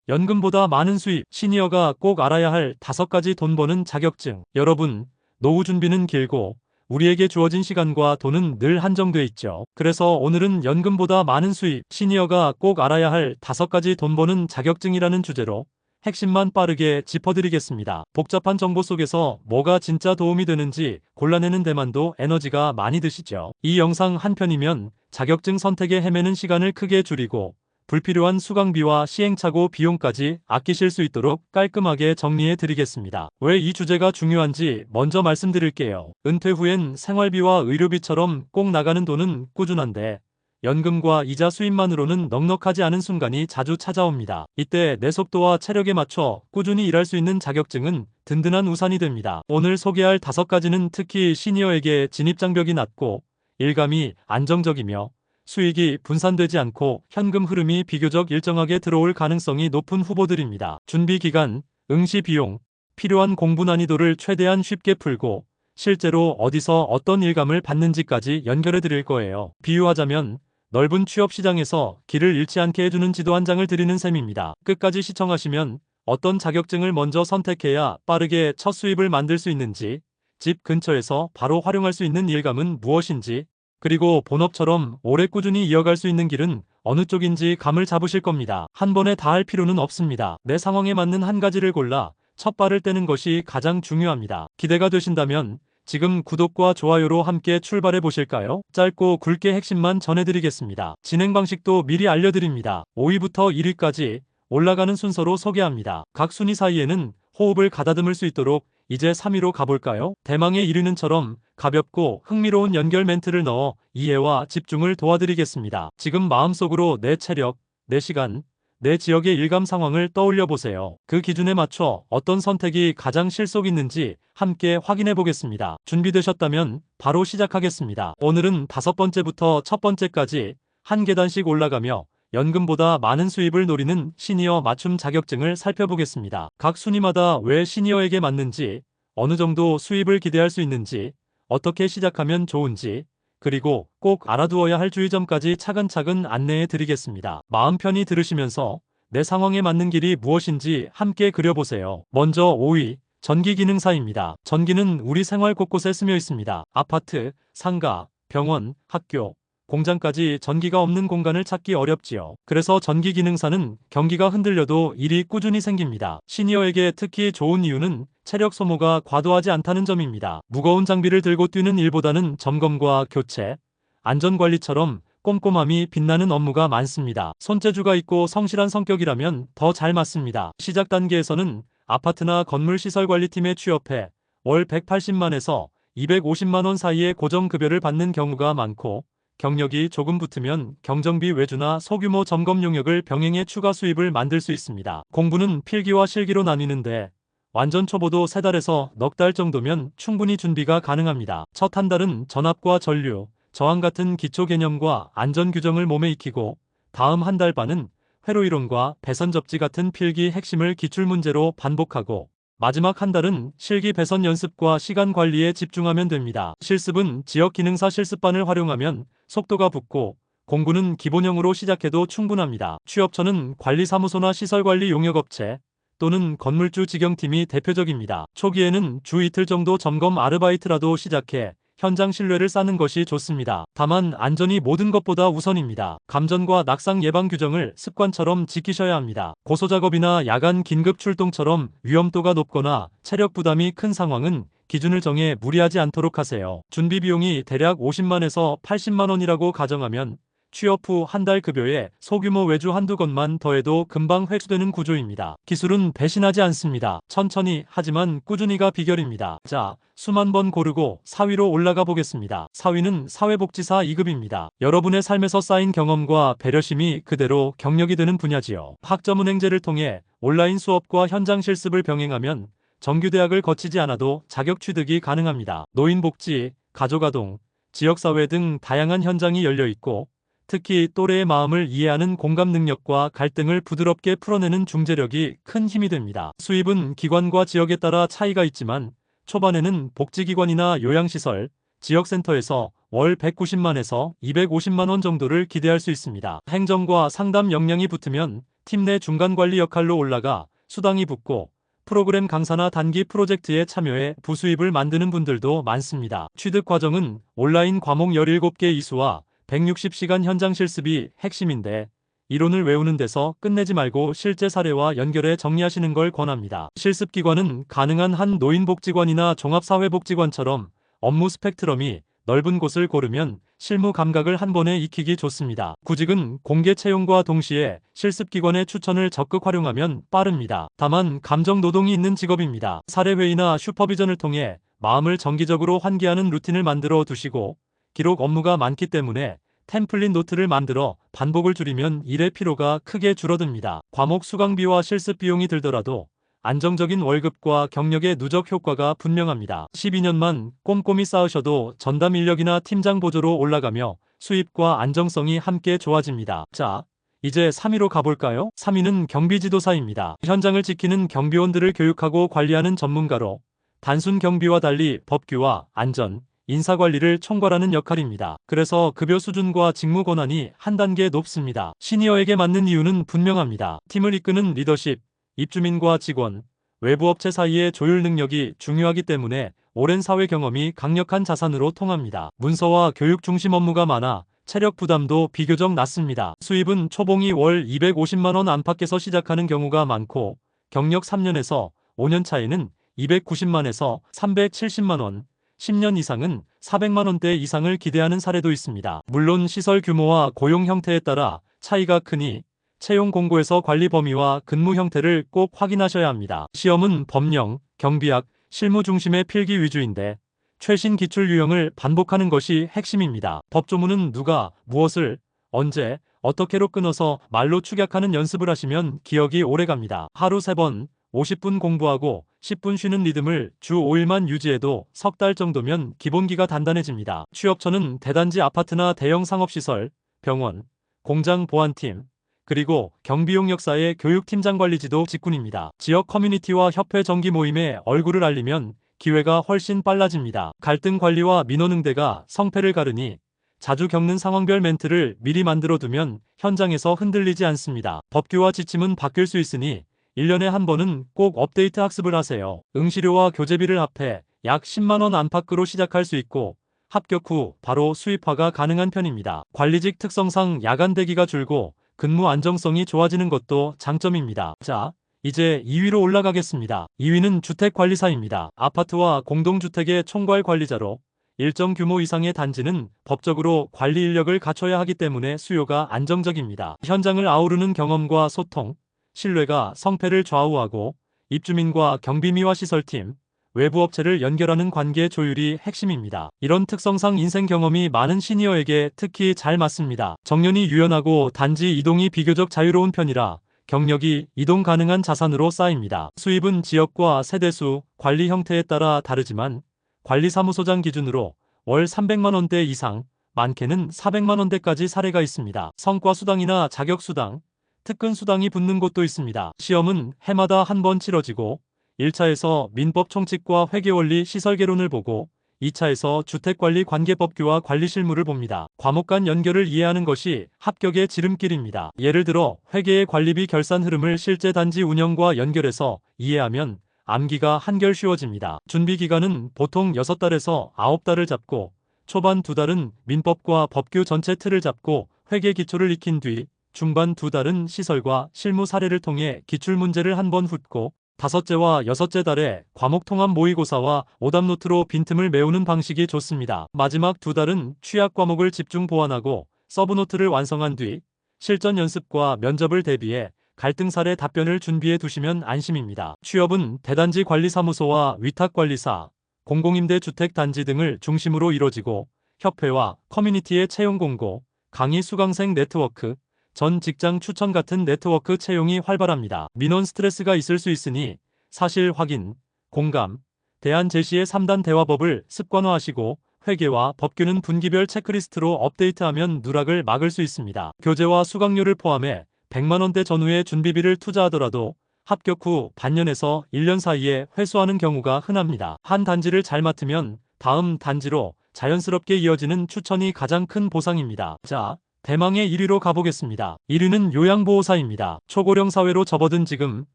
연금보다 많은 수입, 시니어가 꼭 알아야 할 5가지 돈 버는 자격증. 여러분, 노후 준비는 길고 우리에게 주어진 시간과 돈은 늘 한정돼 있죠. 그래서 오늘은 연금보다 많은 수입, 시니어가 꼭 알아야 할 5가지 돈 버는 자격증이라는 주제로 핵심만 빠르게 짚어드리겠습니다. 복잡한 정보 속에서 뭐가 진짜 도움이 되는지 골라내는 데만도 에너지가 많이 드시죠. 이 영상 한 편이면 자격증 선택에 헤매는 시간을 크게 줄이고 불필요한 수강비와 시행착오 비용까지 아끼실 수 있도록 깔끔하게 정리해 드리겠습니다. 왜 이 주제가 중요한지 먼저 말씀드릴게요. 은퇴 후엔 생활비와 의료비처럼 꼭 나가는 돈은 꾸준한데 연금과 이자 수입만으로는 넉넉하지 않은 순간이 자주 찾아옵니다. 이때 내 속도와 체력에 맞춰 꾸준히 일할 수 있는 자격증은 든든한 우산이 됩니다. 오늘 소개할 5가지는 특히 시니어에게 진입장벽이 낮고 일감이 안정적이며 수익이 분산되지 않고 현금 흐름이 비교적 일정하게 들어올 가능성이 높은 후보들입니다. 준비 기간, 응시 비용, 필요한 공부 난이도를 최대한 쉽게 풀고 실제로 어디서 어떤 일감을 받는지까지 연결해 드릴 거예요. 비유하자면 넓은 취업 시장에서 길을 잃지 않게 해주는 지도 한 장을 드리는 셈입니다. 끝까지 시청하시면 어떤 자격증을 먼저 선택해야 빠르게 첫 수입을 만들 수 있는지, 집 근처에서 바로 활용할 수 있는 일감은 무엇인지, 그리고 본업처럼 오래 꾸준히 이어갈 수 있는 길은 어느 쪽인지 감을 잡으실 겁니다. 한 번에 다 할 필요는 없습니다. 내 상황에 맞는 한 가지를 골라 첫 발을 떼는 것이 가장 중요합니다. 기대가 되신다면 지금 구독과 좋아요로 함께 출발해 보실까요? 짧고 굵게 핵심만 전해드리겠습니다. 진행 방식도 미리 알려드립니다. 5위부터 1위까지 올라가는 순서로 소개합니다. 각 순위 사이에는 호흡을 가다듬을 수 있도록 이제 3위로 가볼까요? 대망의 1위는처럼 가볍고 흥미로운 연결 멘트를 넣어 이해와 집중을 도와드리겠습니다. 지금 마음속으로 내 체력, 내 시간, 내 지역의 일감 상황을 떠올려 보세요. 그 기준에 맞춰 어떤 선택이 가장 실속 있는지 함께 확인해 보겠습니다. 준비되셨다면 바로 시작하겠습니다. 오늘은 5번째부터 첫 번째까지 한 계단씩 올라가며 연금보다 많은 수입을 노리는 시니어 맞춤 자격증을 살펴보겠습니다. 각 순위마다 왜 시니어에게 맞는지, 어느 정도 수입을 기대할 수 있는지, 어떻게 시작하면 좋은지, 그리고 꼭 알아두어야 할 주의점까지 차근차근 안내해 드리겠습니다. 마음 편히 들으시면서 내 상황에 맞는 길이 무엇인지 함께 그려보세요. 먼저 5위, 전기기능사입니다. 전기는 우리 생활 곳곳에 스며 있습니다. 아파트, 상가, 병원, 학교, 공장까지 전기가 없는 공간을 찾기 어렵지요. 그래서 전기기능사는 경기가 흔들려도 일이 꾸준히 생깁니다. 시니어에게 특히 좋은 이유는 체력 소모가 과도하지 않다는 점입니다. 무거운 장비를 들고 뛰는 일보다는 점검과 교체, 안전관리처럼 꼼꼼함이 빛나는 업무가 많습니다. 손재주가 있고 성실한 성격이라면 더 잘 맞습니다. 시작 단계에서는 아파트나 건물 시설관리팀에 취업해 월 180만에서 250만 원 사이의 고정급여를 받는 경우가 많고 경력이 조금 붙으면 경정비 외주나 소규모 점검 용역을 병행해 추가 수입을 만들 수 있습니다. 공부는 필기와 실기로 나뉘는데 완전 초보도 3달에서 넉 달 정도면 충분히 준비가 가능합니다. 첫 한 달은 전압과 전류, 저항 같은 기초 개념과 안전 규정을 몸에 익히고 다음 한 달 반은 회로 이론과 배선 접지 같은 필기 핵심을 기출문제로 반복하고 마지막 한 달은 실기 배선 연습과 시간 관리에 집중하면 됩니다. 실습은 지역기능사 실습반을 활용하면 속도가 붙고 공부는 기본형으로 시작해도 충분합니다. 취업처는 관리사무소나 시설관리 용역업체 또는 건물주 직영팀이 대표적입니다. 초기에는 주 이틀 정도 점검 아르바이트라도 시작해 현장 신뢰를 쌓는 것이 좋습니다. 다만 안전이 모든 것보다 우선입니다. 감전과 낙상 예방 규정을 습관처럼 지키셔야 합니다. 고소작업이나 야간 긴급 출동처럼 위험도가 높거나 체력 부담이 큰 상황은 기준을 정해 무리하지 않도록 하세요. 준비 비용이 대략 50만에서 80만 원이라고 가정하면 취업 후 한 달 급여에 소규모 외주 한두 건만 더해도 금방 회수되는 구조입니다. 기술은 배신하지 않습니다. 천천히 하지만 꾸준히가 비결입니다. 자, 수만 번 고르고 4위로 올라가 보겠습니다. 4위는 사회복지사 2급입니다. 여러분의 삶에서 쌓인 경험과 배려심이 그대로 경력이 되는 분야지요. 학점은행제를 통해 온라인 수업과 현장 실습을 병행하면 정규대학을 거치지 않아도 자격 취득이 가능합니다. 노인복지, 가족아동, 지역사회 등 다양한 현장이 열려 있고 특히 또래의 마음을 이해하는 공감 능력과 갈등을 부드럽게 풀어내는 중재력이 큰 힘이 됩니다. 수입은 기관과 지역에 따라 차이가 있지만 초반에는 복지기관이나 요양시설, 지역센터에서 월 190만에서 250만 원 정도를 기대할 수 있습니다. 행정과 상담 역량이 붙으면 팀 내 중간관리 역할로 올라가 수당이 붙고 프로그램 강사나 단기 프로젝트에 참여해 부수입을 만드는 분들도 많습니다. 취득 과정은 온라인 과목 17개 이수와 160시간 현장 실습이 핵심인데 이론을 외우는 데서 끝내지 말고 실제 사례와 연결해 정리하시는 걸 권합니다. 실습 기관은 가능한 한 노인복지관이나 종합사회복지관처럼 업무 스펙트럼이 넓은 곳을 고르면 실무 감각을 한 번에 익히기 좋습니다. 구직은 공개 채용과 동시에 실습 기관의 추천을 적극 활용하면 빠릅니다. 다만 감정 노동이 있는 직업입니다. 사례회의나 슈퍼비전을 통해 마음을 정기적으로 환기하는 루틴을 만들어 두시고 기록 업무가 많기 때문에 템플릿 노트를 만들어 반복을 줄이면 일의 피로가 크게 줄어듭니다. 과목 수강비와 실습 비용이 들더라도 안정적인 월급과 경력의 누적 효과가 분명합니다. 12년만 꼼꼼히 쌓으셔도 전담 인력이나 팀장 보조로 올라가며 수입과 안정성이 함께 좋아집니다. 자, 이제 3위로 가볼까요? 3위는 경비지도사입니다. 현장을 지키는 경비원들을 교육하고 관리하는 전문가로 단순 경비와 달리 법규와 안전, 인사관리를 총괄하는 역할입니다. 그래서 급여 수준과 직무 권한이 한 단계 높습니다. 시니어에게 맞는 이유는 분명합니다. 팀을 이끄는 리더십, 입주민과 직원, 외부 업체 사이의 조율 능력이 중요하기 때문에 오랜 사회 경험이 강력한 자산으로 통합니다. 문서와 교육 중심 업무가 많아 체력 부담도 비교적 낮습니다. 수입은 초봉이 월 250만 원 안팎에서 시작하는 경우가 많고 경력 3년에서 5년 차에는 290만에서 370만 원, 10년 이상은 400만 원대 이상을 기대하는 사례도 있습니다. 물론 시설 규모와 고용 형태에 따라 차이가 크니 채용 공고에서 관리 범위와 근무 형태를 꼭 확인하셔야 합니다. 시험은 법령, 경비학, 실무 중심의 필기 위주인데 최신 기출 유형을 반복하는 것이 핵심입니다. 법조문은 누가, 무엇을, 언제, 어떻게로 끊어서 말로 축약하는 연습을 하시면 기억이 오래갑니다. 하루 3번, 50분 공부하고 10분 쉬는 리듬을 주 5일만 유지해도 석 달 정도면 기본기가 단단해집니다. 취업처는 대단지 아파트나 대형 상업시설, 병원, 공장 보안팀, 그리고 경비용 역사의 교육팀장 관리지도 직군입니다. 지역 커뮤니티와 협회 정기 모임에 얼굴을 알리면 기회가 훨씬 빨라집니다. 갈등 관리와 민원 응대가 성패를 가르니 자주 겪는 상황별 멘트를 미리 만들어두면 현장에서 흔들리지 않습니다. 법규와 지침은 바뀔 수 있으니 1년에 한 번은 꼭 업데이트 학습을 하세요. 응시료와 교재비를 합해 약 10만 원 안팎으로 시작할 수 있고 합격 후 바로 수입화가 가능한 편입니다. 관리직 특성상 야간 대기가 줄고 근무 안정성이 좋아지는 것도 장점입니다. 자, 이제 2위로 올라가겠습니다. 2위는 주택관리사입니다. 아파트와 공동주택의 총괄 관리자로 일정 규모 이상의 단지는 법적으로 관리 인력을 갖춰야 하기 때문에 수요가 안정적입니다. 현장을 아우르는 경험과 소통, 신뢰가 성패를 좌우하고 입주민과 경비미화 시설팀, 외부 업체를 연결하는 관계 조율이 핵심입니다. 이런 특성상 인생 경험이 많은 시니어에게 특히 잘 맞습니다. 정년이 유연하고 단지 이동이 비교적 자유로운 편이라 경력이 이동 가능한 자산으로 쌓입니다. 수입은 지역과 세대수, 관리 형태에 따라 다르지만 관리사무소장 기준으로 월 300만 원대 이상, 많게는 400만 원대까지 사례가 있습니다. 성과수당이나 자격수당, 특근수당이 붙는 곳도 있습니다. 시험은 해마다 한 번 치러지고 1차에서 민법 총칙과 회계원리 시설개론을 보고 2차에서 주택관리 관계법규와 관리실무를 봅니다. 과목 간 연결을 이해하는 것이 합격의 지름길입니다. 예를 들어 회계의 관리비 결산 흐름을 실제 단지 운영과 연결해서 이해하면 암기가 한결 쉬워집니다. 준비기간은 보통 6달에서 9달을 잡고 초반 2달은 민법과 법규 전체 틀을 잡고 회계 기초를 익힌 뒤 중반 2달은 시설과 실무 사례를 통해 기출문제를 한 번 훑고 5째와 6째 달에 과목 통합 모의고사와 오답노트로 빈틈을 메우는 방식이 좋습니다. 마지막 2달은 취약 과목을 집중 보완하고 서브노트를 완성한 뒤 실전 연습과 면접을 대비해 갈등 사례 답변을 준비해 두시면 안심입니다. 취업은 대단지 관리사무소와 위탁관리사, 공공임대주택 단지 등을 중심으로 이뤄지고 협회와 커뮤니티의 채용 공고, 강의 수강생 네트워크, 전 직장 추천 같은 네트워크 채용이 활발합니다. 민원 스트레스가 있을 수 있으니 사실 확인, 공감, 대안 제시의 3단 대화법을 습관화하시고 회계와 법규는 분기별 체크리스트로 업데이트하면 누락을 막을 수 있습니다. 교재와 수강료를 포함해 100만 원대 전후의 준비비를 투자하더라도 합격 후 반년에서 1년 사이에 회수하는 경우가 흔합니다. 한 단지를 잘 맡으면 다음 단지로 자연스럽게 이어지는 추천이 가장 큰 보상입니다. 자, 대망의 1위로 가보겠습니다. 1위는 요양보호사입니다. 초고령 사회로 접어든 지금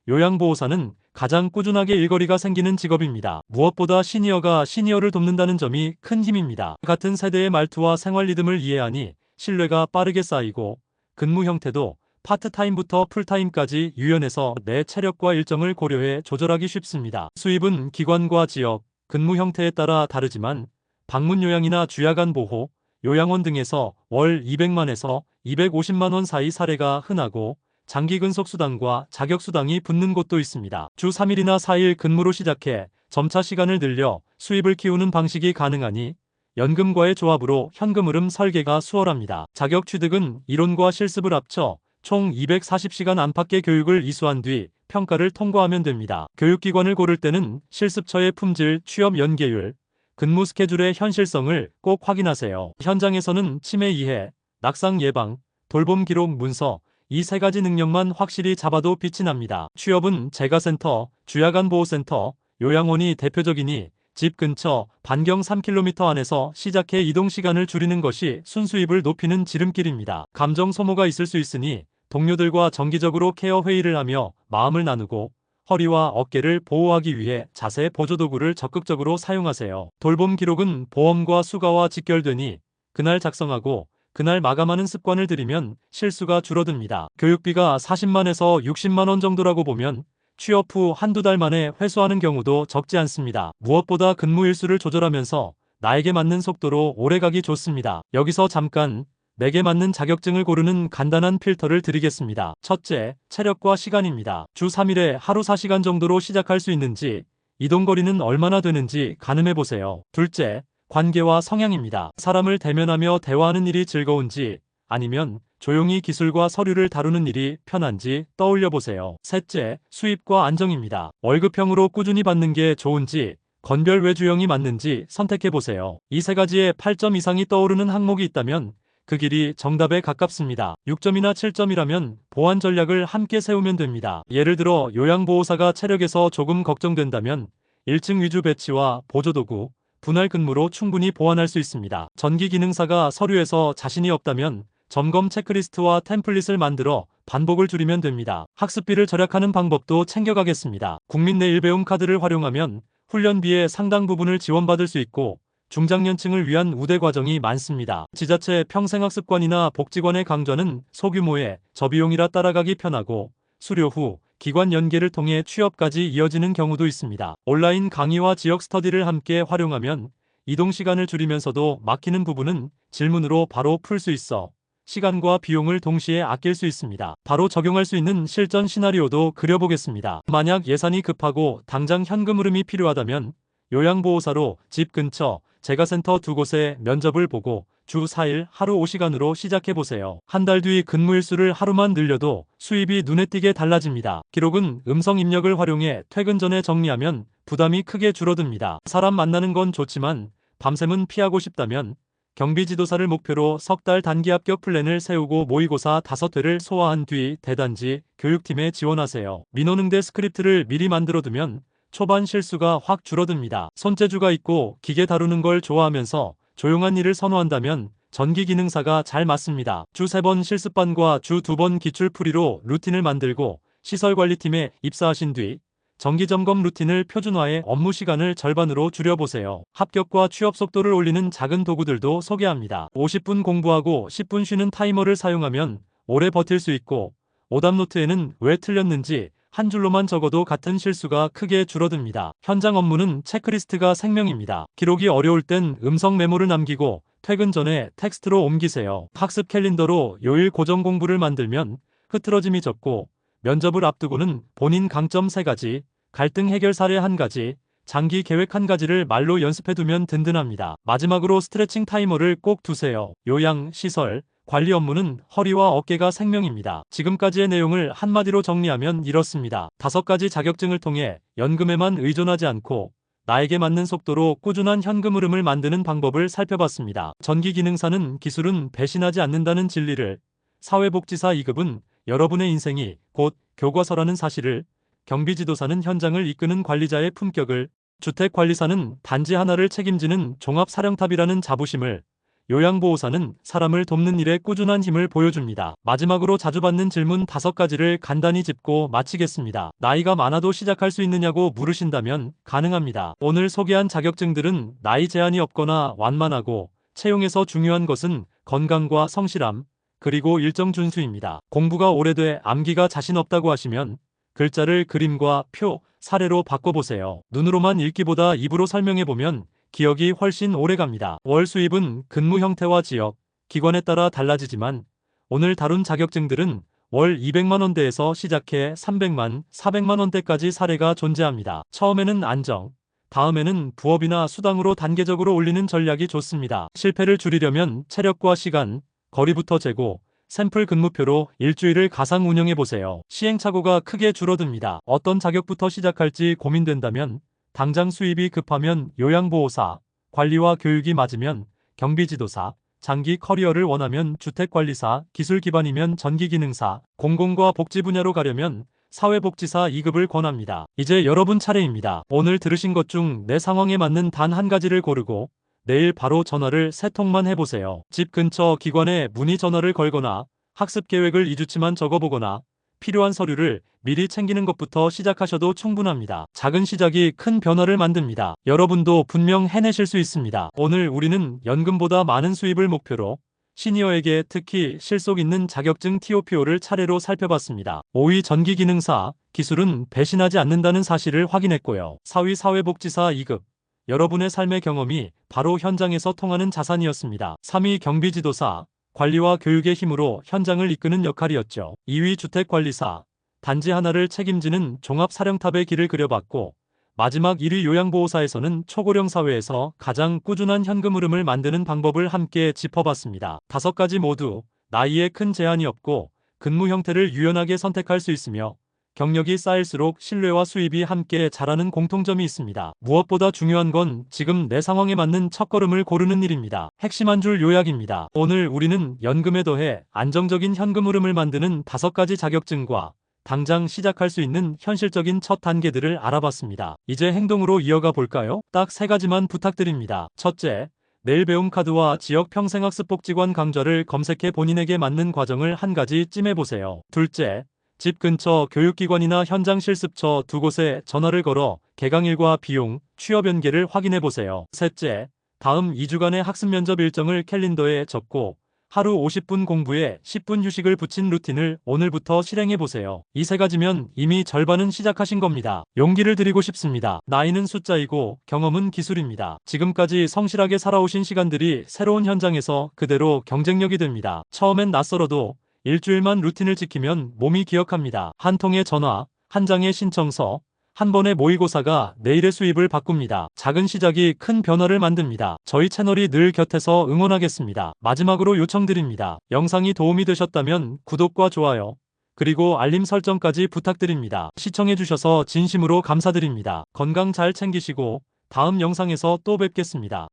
요양보호사는 가장 꾸준하게 일거리가 생기는 직업입니다. 무엇보다 시니어가 시니어를 돕는다는 점이 큰 힘입니다. 같은 세대의 말투와 생활 리듬을 이해하니 신뢰가 빠르게 쌓이고 근무 형태도 파트타임부터 풀타임까지 유연해서 내 체력과 일정을 고려해 조절하기 쉽습니다. 수입은 기관과 지역, 근무 형태에 따라 다르지만 방문 요양이나 주야간 보호, 요양원 등에서 월 200만에서 250만 원 사이 사례가 흔하고 장기 근속 수당과 자격 수당이 붙는 곳도 있습니다. 주 3일이나 4일 근무로 시작해 점차 시간을 늘려 수입을 키우는 방식이 가능하니 연금과의 조합으로 현금 흐름 설계가 수월합니다. 자격 취득은 이론과 실습을 합쳐 총 240시간 안팎의 교육을 이수한 뒤 평가를 통과하면 됩니다. 교육기관을 고를 때는 실습처의 품질, 취업 연계율, 근무 스케줄의 현실성을 꼭 확인하세요. 현장에서는 치매 이해, 낙상 예방, 돌봄 기록 문서 이 세 가지 능력만 확실히 잡아도 빛이 납니다. 취업은 재가센터, 주야간 보호센터, 요양원이 대표적이니 집 근처 반경 3km 안에서 시작해 이동 시간을 줄이는 것이 순수입을 높이는 지름길입니다. 감정 소모가 있을 수 있으니 동료들과 정기적으로 케어 회의를 하며 마음을 나누고 허리와 어깨를 보호하기 위해 자세 보조 도구를 적극적으로 사용하세요. 돌봄 기록은 보험과 수가와 직결되니 그날 작성하고 그날 마감하는 습관을 들이면 실수가 줄어듭니다. 교육비가 40만에서 60만 원 정도라고 보면 취업 후 한두 달 만에 회수하는 경우도 적지 않습니다. 무엇보다 근무 일수를 조절하면서 나에게 맞는 속도로 오래가기 좋습니다. 여기서 잠깐 내게 맞는 자격증을 고르는 간단한 필터를 드리겠습니다. 첫째, 체력과 시간입니다. 주 3일에 하루 4시간 정도로 시작할 수 있는지, 이동거리는 얼마나 되는지 가늠해보세요. 둘째, 관계와 성향입니다. 사람을 대면하며 대화하는 일이 즐거운지 아니면 조용히 기술과 서류를 다루는 일이 편한지 떠올려보세요. 셋째, 수입과 안정입니다. 월급형으로 꾸준히 받는 게 좋은지 건별 외주형이 맞는지 선택해보세요. 이 세 가지에 8점 이상이 떠오르는 항목이 있다면 그 길이 정답에 가깝습니다. 6점이나 7점이라면 보완 전략을 함께 세우면 됩니다. 예를 들어 요양보호사가 체력에서 조금 걱정된다면 1층 위주 배치와 보조도구, 분할 근무로 충분히 보완할 수 있습니다. 전기기능사가 서류에서 자신이 없다면 점검 체크리스트와 템플릿을 만들어 반복을 줄이면 됩니다. 학습비를 절약하는 방법도 챙겨가겠습니다. 국민 내일 배움 카드를 활용하면 훈련비의 상당 부분을 지원받을 수 있고 중장년층을 위한 우대 과정이 많습니다. 지자체 평생학습관이나 복지관의 강좌는 소규모의 저비용이라 따라가기 편하고 수료 후 기관 연계를 통해 취업까지 이어지는 경우도 있습니다. 온라인 강의와 지역 스터디를 함께 활용하면 이동 시간을 줄이면서도 막히는 부분은 질문으로 바로 풀 수 있어 시간과 비용을 동시에 아낄 수 있습니다. 바로 적용할 수 있는 실전 시나리오도 그려보겠습니다. 만약 예산이 급하고 당장 현금 흐름이 필요하다면 요양보호사로 집 근처 재가센터 2곳에 면접을 보고 주 4일 하루 5시간으로 시작해보세요. 한 달 뒤 근무 일수를 하루만 늘려도 수입이 눈에 띄게 달라집니다. 기록은 음성 입력을 활용해 퇴근 전에 정리하면 부담이 크게 줄어듭니다. 사람 만나는 건 좋지만 밤샘은 피하고 싶다면 경비지도사를 목표로 석 달 단기 합격 플랜을 세우고 모의고사 5회를 소화한 뒤 대단지 교육팀에 지원하세요. 민원응대 스크립트를 미리 만들어두면 초반 실수가 확 줄어듭니다. 손재주가 있고 기계 다루는 걸 좋아하면서 조용한 일을 선호한다면 전기기능사가 잘 맞습니다. 주 3번 실습반과 주 2번 기출풀이로 루틴을 만들고 시설관리팀에 입사하신 뒤 정기점검 루틴을 표준화해 업무 시간을 절반으로 줄여보세요. 합격과 취업 속도를 올리는 작은 도구들도 소개합니다. 50분 공부하고 10분 쉬는 타이머를 사용하면 오래 버틸 수 있고 오답노트에는 왜 틀렸는지 한 줄로만 적어도 같은 실수가 크게 줄어듭니다. 현장 업무는 체크리스트가 생명입니다. 기록이 어려울 땐 음성 메모를 남기고 퇴근 전에 텍스트로 옮기세요. 학습 캘린더로 요일 고정 공부를 만들면 흐트러짐이 적고 면접을 앞두고는 본인 강점 3가지, 갈등 해결 사례 1가지, 장기 계획 1가지를 말로 연습해두면 든든합니다. 마지막으로 스트레칭 타이머를 꼭 두세요. 요양, 시설, 관리 업무는 허리와 어깨가 생명입니다. 지금까지의 내용을 한마디로 정리하면 이렇습니다. 5가지 자격증을 통해 연금에만 의존하지 않고 나에게 맞는 속도로 꾸준한 현금 흐름을 만드는 방법을 살펴봤습니다. 전기기능사는 기술은 배신하지 않는다는 진리를, 사회복지사 2급은 여러분의 인생이 곧 교과서라는 사실을, 경비지도사는 현장을 이끄는 관리자의 품격을, 주택관리사는 단지 하나를 책임지는 종합사령탑이라는 자부심을, 요양보호사는 사람을 돕는 일에 꾸준한 힘을 보여줍니다. 마지막으로 자주 받는 질문 5가지를 간단히 짚고 마치겠습니다. 나이가 많아도 시작할 수 있느냐고 물으신다면 가능합니다. 오늘 소개한 자격증들은 나이 제한이 없거나 완만하고 채용에서 중요한 것은 건강과 성실함, 그리고 일정 준수입니다. 공부가 오래돼 암기가 자신 없다고 하시면 글자를 그림과 표, 사례로 바꿔보세요. 눈으로만 읽기보다 입으로 설명해보면 기억이 훨씬 오래갑니다. 월 수입은 근무 형태와 지역, 기관에 따라 달라지지만 오늘 다룬 자격증들은 월 200만 원대에서 시작해 300만, 400만 원대까지 사례가 존재합니다. 처음에는 안정, 다음에는 부업이나 수당으로 단계적으로 올리는 전략이 좋습니다. 실패를 줄이려면 체력과 시간, 거리부터 재고 샘플 근무표로 일주일을 가상 운영해보세요. 시행착오가 크게 줄어듭니다. 어떤 자격부터 시작할지 고민된다면 당장 수입이 급하면 요양보호사, 관리와 교육이 맞으면 경비지도사, 장기 커리어를 원하면 주택관리사, 기술 기반이면 전기기능사, 공공과 복지 분야로 가려면 사회복지사 2급을 권합니다. 이제 여러분 차례입니다. 오늘 들으신 것 중 내 상황에 맞는 단 한 가지를 고르고 내일 바로 전화를 3통만 해보세요. 집 근처 기관에 문의 전화를 걸거나 학습 계획을 2주치만 적어보거나 필요한 서류를 미리 챙기는 것부터 시작하셔도 충분합니다. 작은 시작이 큰 변화를 만듭니다. 여러분도 분명 해내실 수 있습니다. 오늘 우리는 연금보다 많은 수입을 목표로 시니어에게 특히 실속 있는 자격증 TOPO를 차례로 살펴봤습니다. 5위 전기기능사, 기술은 배신하지 않는다는 사실을 확인했고요. 4위 사회복지사 2급, 여러분의 삶의 경험이 바로 현장에서 통하는 자산이었습니다. 3위 경비지도사, 관리와 교육의 힘으로 현장을 이끄는 역할이었죠. 2위 주택관리사, 단지 하나를 책임지는 종합사령탑의 길을 그려봤고 마지막 1위 요양보호사에서는 초고령 사회에서 가장 꾸준한 현금 흐름을 만드는 방법을 함께 짚어봤습니다. 5가지 모두 나이에 큰 제한이 없고 근무 형태를 유연하게 선택할 수 있으며 경력이 쌓일수록 신뢰와 수입이 함께 자라는 공통점이 있습니다. 무엇보다 중요한 건 지금 내 상황에 맞는 첫걸음을 고르는 일입니다. 핵심 한 줄 요약입니다. 오늘 우리는 연금에 더해 안정적인 현금 흐름을 만드는 5가지 자격증과 당장 시작할 수 있는 현실적인 첫 단계들을 알아봤습니다. 이제 행동으로 이어가 볼까요? 딱 3가지만 부탁드립니다. 첫째, 내일 배움 카드와 지역 평생학습복지관 강좌를 검색해 본인에게 맞는 과정을 한 가지 찜해보세요. 둘째, 집 근처 교육기관이나 현장 실습처 2곳에 전화를 걸어 개강일과 비용, 취업 연계를 확인해보세요. 셋째, 다음 2주간의 학습 면접 일정을 캘린더에 적고 하루 50분 공부에 10분 휴식을 붙인 루틴을 오늘부터 실행해보세요. 이 3가지면 이미 절반은 시작하신 겁니다. 용기를 드리고 싶습니다. 나이는 숫자이고 경험은 기술입니다. 지금까지 성실하게 살아오신 시간들이 새로운 현장에서 그대로 경쟁력이 됩니다. 처음엔 낯설어도 일주일만 루틴을 지키면 몸이 기억합니다. 한 통의 전화, 한 장의 신청서, 한 번의 모의고사가 내일의 수입을 바꿉니다. 작은 시작이 큰 변화를 만듭니다. 저희 채널이 늘 곁에서 응원하겠습니다. 마지막으로 요청드립니다. 영상이 도움이 되셨다면 구독과 좋아요, 그리고 알림 설정까지 부탁드립니다. 시청해주셔서 진심으로 감사드립니다. 건강 잘 챙기시고 다음 영상에서 또 뵙겠습니다.